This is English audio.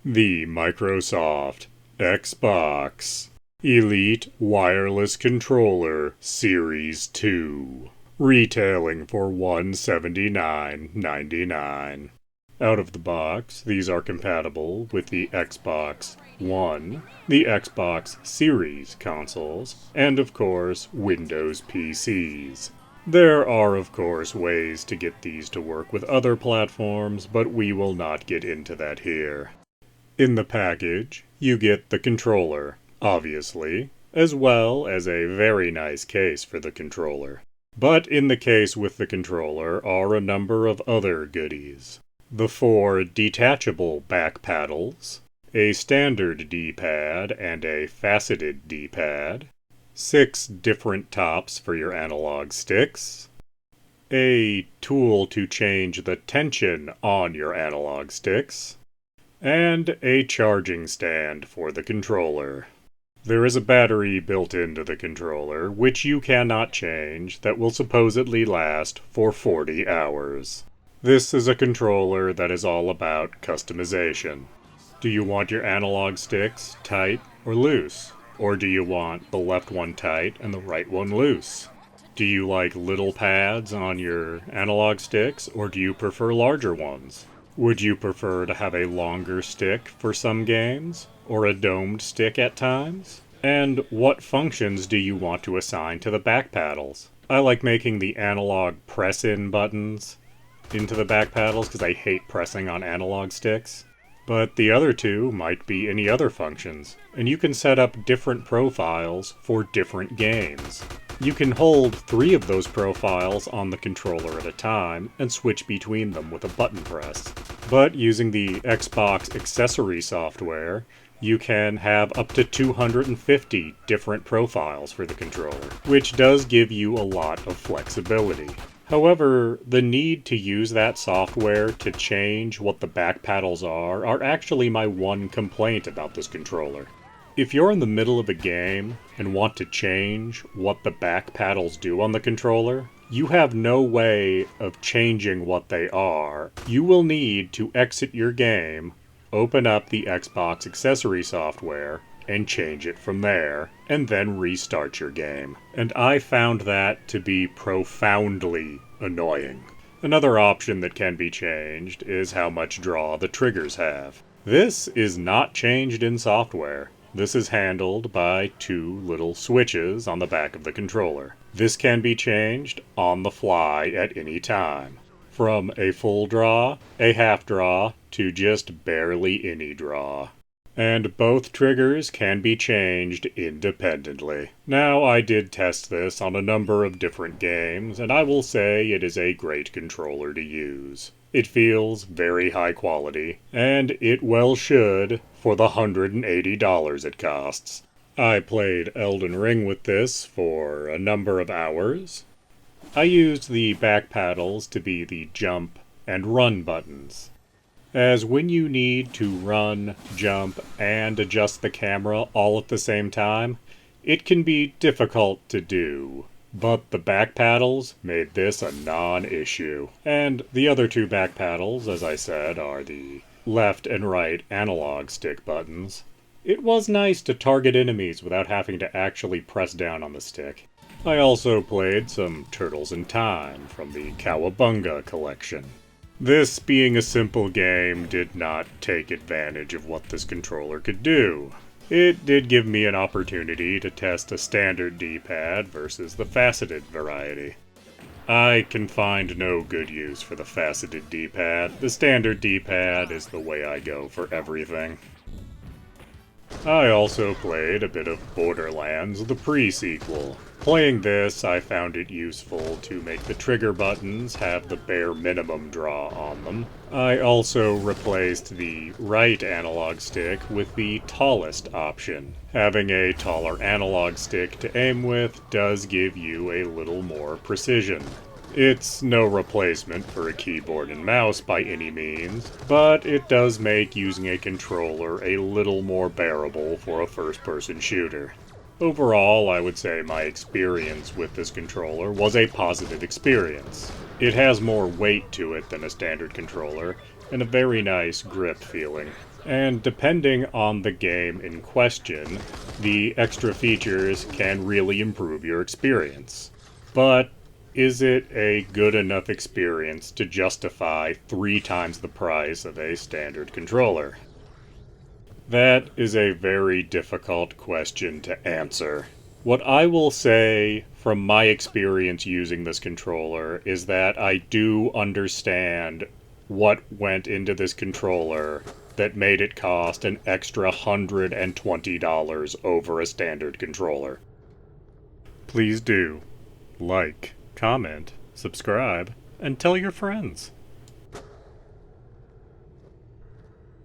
The Microsoft Xbox Elite Wireless Controller Series 2, retailing for $179.99. Out of the box, these are compatible with the Xbox One, the Xbox Series consoles, and of course, Windows PCs. There are, of course, ways to get these to work with other platforms, but we will not get into that here. In the package, you get the controller, obviously, as well as a very nice case for the controller. But in the case with the controller are a number of other goodies. The 4 detachable back paddles, a standard D-pad and a faceted D-pad, 6 different tops for your analog sticks, a tool to change the tension on your analog sticks, and a charging stand for the controller. There is a battery built into the controller, which you cannot change, that will supposedly last for 40 hours. This is a controller that is all about customization. Do you want your analog sticks tight or loose? Or do you want the left one tight and the right one loose? Do you like little pads on your analog sticks, or do you prefer larger ones? Would you prefer to have a longer stick for some games, or a domed stick at times? And what functions do you want to assign to the back paddles? I like making the analog press-in buttons into the back paddles because I hate pressing on analog sticks. But the other two might be any other functions, and you can set up different profiles for different games. You can hold 3 of those profiles on the controller at a time and switch between them with a button press. But using the Xbox accessory software, you can have up to 250 different profiles for the controller, which does give you a lot of flexibility. However, the need to use that software to change what the back paddles are actually my one complaint about this controller. If you're in the middle of a game and want to change what the back paddles do on the controller, you have no way of changing what they are. You will need to exit your game, open up the Xbox accessory software, and change it from there, and then restart your game. And I found that to be profoundly annoying. Another option that can be changed is how much draw the triggers have. This is not changed in software. This is handled by 2 little switches on the back of the controller. This can be changed on the fly at any time, from a full draw, a half draw, to just barely any draw. And both triggers can be changed independently. Now, I did test this on a number of different games, and I will say it is a great controller to use. It feels very high quality, and it well should for the $180 it costs. I played Elden Ring with this for a number of hours. I used the back paddles to be the jump and run buttons, as when you need to run, jump, and adjust the camera all at the same time, it can be difficult to do. But the back paddles made this a non-issue. And the other 2 back paddles, as I said, are the left and right analog stick buttons. It was nice to target enemies without having to actually press down on the stick. I also played some Turtles in Time from the Cowabunga collection. This, being a simple game, did not take advantage of what this controller could do. It did give me an opportunity to test a standard D-pad versus the faceted variety. I can find no good use for the faceted D-pad. The standard D-pad is the way I go for everything. I also played a bit of Borderlands, the pre-sequel. Playing this, I found it useful to make the trigger buttons have the bare minimum draw on them. I also replaced the right analog stick with the tallest option. Having a taller analog stick to aim with does give you a little more precision. It's no replacement for a keyboard and mouse by any means, but it does make using a controller a little more bearable for a first-person shooter. Overall, I would say my experience with this controller was a positive experience. It has more weight to it than a standard controller, and a very nice grip feeling. And depending on the game in question, the extra features can really improve your experience. But is it a good enough experience to justify 3 times the price of a standard controller? That is a very difficult question to answer. What I will say from my experience using this controller is that I do understand what went into this controller that made it cost an extra $120 over a standard controller. Please do like, comment, subscribe, and tell your friends.